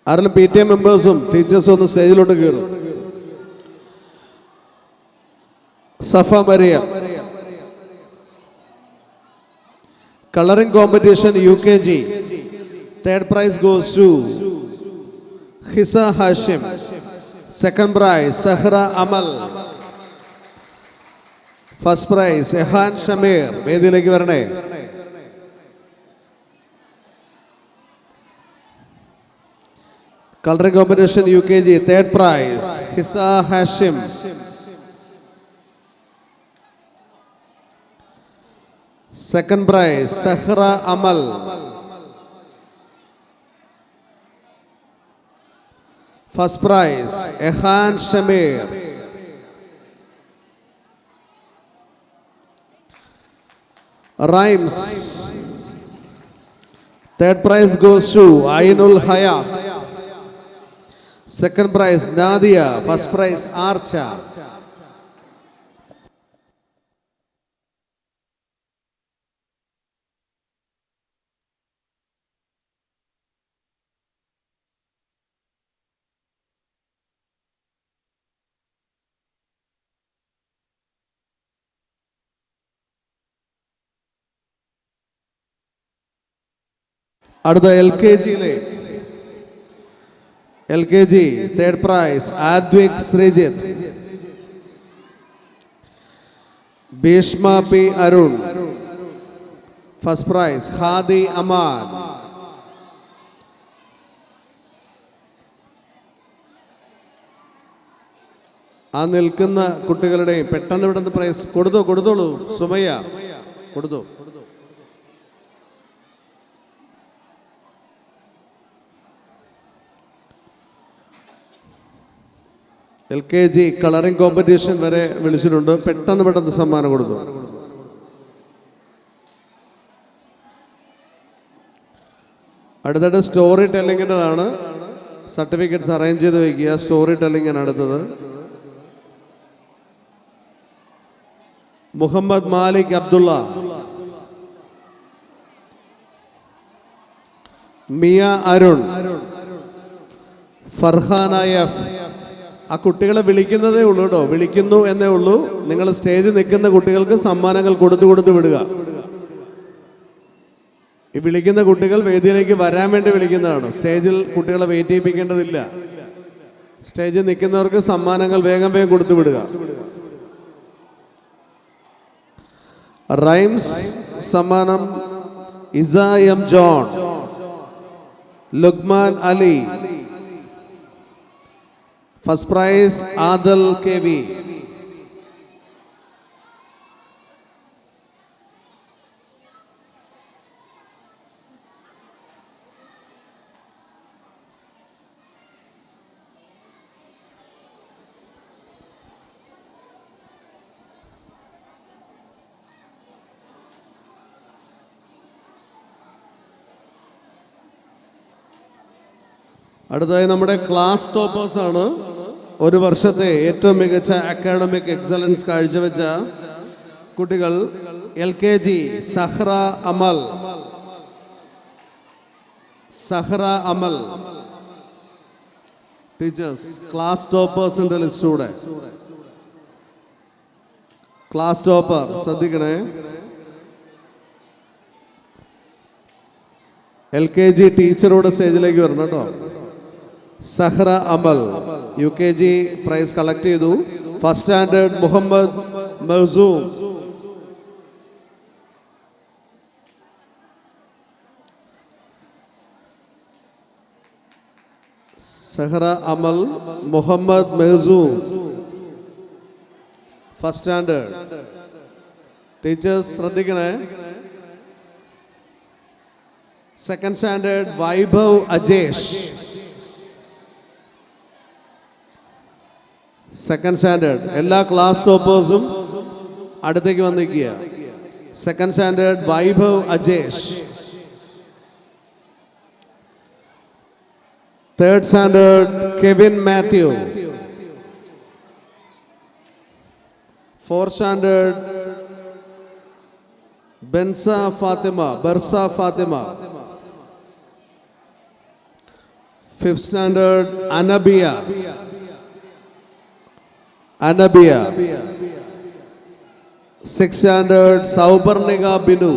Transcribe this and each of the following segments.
ആരെങ്കിലും PTA മെമ്പേഴ്സും ടീച്ചേഴ്സും ഒന്ന് സ്റ്റേജിലോട്ട് കയറും. സഫ Maria. Coloring competition UKG. Third prize goes to Hisa Hashim. Second prize Sahra Amal. First prize Ehan Shamir. വേദിയിലേക്ക് വരണേ. Coloring competition UKG. Third prize Hisa Hashim. Second prize Sahra Amal. First prize Ehan Shamir. Rhymes. Third prize goes to Ainul Hayat. Second prize Nadia. First prize Archa. അടുത്ത LKG third prize Advik Srijit. Bhishma P. Arun. First prize Khadi Aman. ആ നിൽക്കുന്ന കുട്ടികളുടെയും പെട്ടെന്ന് price കൊടുത്തോളൂ. സുമയ്യ കൊടുത്തു. LKG colouring competition വരെ വിളിച്ചിട്ടുണ്ട്. പെട്ടെന്ന് സമ്മാനം കൊടുത്തു. അടുത്തത് സ്റ്റോറി ടെല്ലിങ്ങിൻ്റെതാണ്. സർട്ടിഫിക്കറ്റ്സ് അറേഞ്ച് ചെയ്ത് വയ്ക്കുക. സ്റ്റോറി ടെല്ലിംഗാണ് അടുത്തത്. മുഹമ്മദ് മാലിക് അബ്ദുള്ള, മിയ അരുൺ, ഫർഹാന എഫ്. ആ കുട്ടികളെ വിളിക്കുന്നതേ ഉള്ളൂ കേട്ടോ, വിളിക്കുന്നു എന്നേ ഉള്ളൂ. നിങ്ങൾ സ്റ്റേജിൽ നിൽക്കുന്ന കുട്ടികൾക്ക് സമ്മാനങ്ങൾ കൊടുത്തു വിടുക. ഈ വിളിക്കുന്ന കുട്ടികൾ വേദിയിലേക്ക് വരാൻ വേണ്ടി വിളിക്കുന്നതാണ്. സ്റ്റേജിൽ കുട്ടികളെ വെയിറ്റ് ചെയ്യിപ്പിക്കേണ്ടതില്ല. സ്റ്റേജിൽ നിൽക്കുന്നവർക്ക് സമ്മാനങ്ങൾ വേഗം കൊടുത്തു വിടുക. റൈംസ് സമ്മാനം Isa M John, Luqman Ali. First prize Adal KV. അടുത്തതായി നമ്മുടെ ക്ലാസ് ടോപ്പേഴ്സ് ആണ്. ഒരു വർഷത്തെ ഏറ്റവും മികച്ച അക്കാഡമിക് എക്സലൻസ് കാഴ്ചവെച്ച കുട്ടികൾ LKG സഹ്റ അമൽ. ടീച്ചേഴ്സ് ക്ലാസ് ടോപ്പേഴ്സിന്റെ ലിസ്റ്റൂടെ. ക്ലാസ് ടോപ്പർ ശ്രദ്ധിക്കണേ. LKG ടീച്ചറോട് സ്റ്റേജിലേക്ക് വരണം കേട്ടോ. Sahra Amal UKG prize collect ചെയ്തു. First standard Muhammad Marzoom. Sahra Amal Muhammad Marzoom first standard. Teachers ശ്രദ്ധിക്കണേ. Second standard Vaibhav Ajesh. Second standard എല്ലാ ക്ലാസ് ടോപ്പേഴ്സും അടുത്തേക്ക് വന്നിരിക്കുക. Second standard Vaibhav Ajesh. Third standard Kevin Mathew. Fourth standard Barsa Fathima. 5th standard Anabia. 6th standard Saubarniga Binu.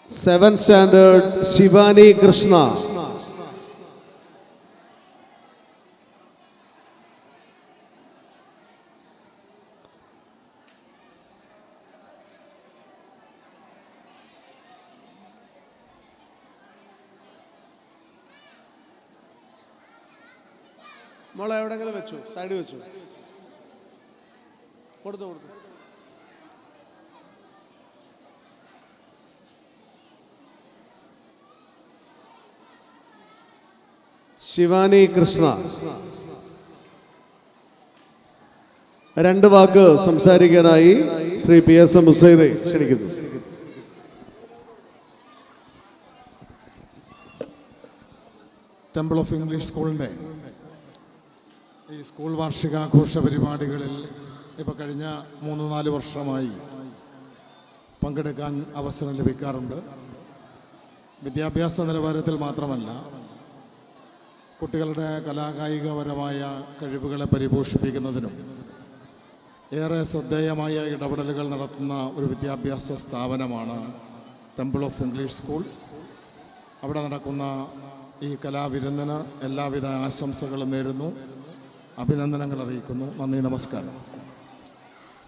7th standard Shivani Krishna. 'മോളെ എവിടെങ്കിലും വെച്ചു, side വെച്ചു, കൊടുത്തു. ശിവാനി കൃഷ്ണ 2 വാക്ക് സംസാരിക്കാനായി ശ്രീ PS മുസൈദെ ക്ഷണിക്കുന്നു. ടെമ്പിൾ ഓഫ് ഇംഗ്ലീഷ് സ്കൂളിൻ്റെ ഈ സ്കൂൾ വാർഷികാഘോഷ പരിപാടികളിൽ ഇപ്പോൾ കഴിഞ്ഞ 3-4 വർഷമായി പങ്കെടുക്കാൻ അവസരം ലഭിക്കാറുണ്ട്. വിദ്യാഭ്യാസ നിലവാരത്തിൽ മാത്രമല്ല, കുട്ടികളുടെ കലാകായികപരമായ കഴിവുകളെ പരിപോഷിപ്പിക്കുന്നതിനും ഏറെ ശ്രദ്ധേയമായ ഇടപെടലുകൾ നടത്തുന്ന ഒരു വിദ്യാഭ്യാസ സ്ഥാപനമാണ് ടെമ്പിൾ ഓഫ് ഇംഗ്ലീഷ് സ്കൂൾ. അവിടെ നടക്കുന്ന ഈ കലാവിരുന്നിന് എല്ലാവിധ ആശംസകളും നേരുന്നു, അഭിനന്ദനങ്ങൾ അറിയിക്കുന്നു. നന്ദി, നമസ്കാരം.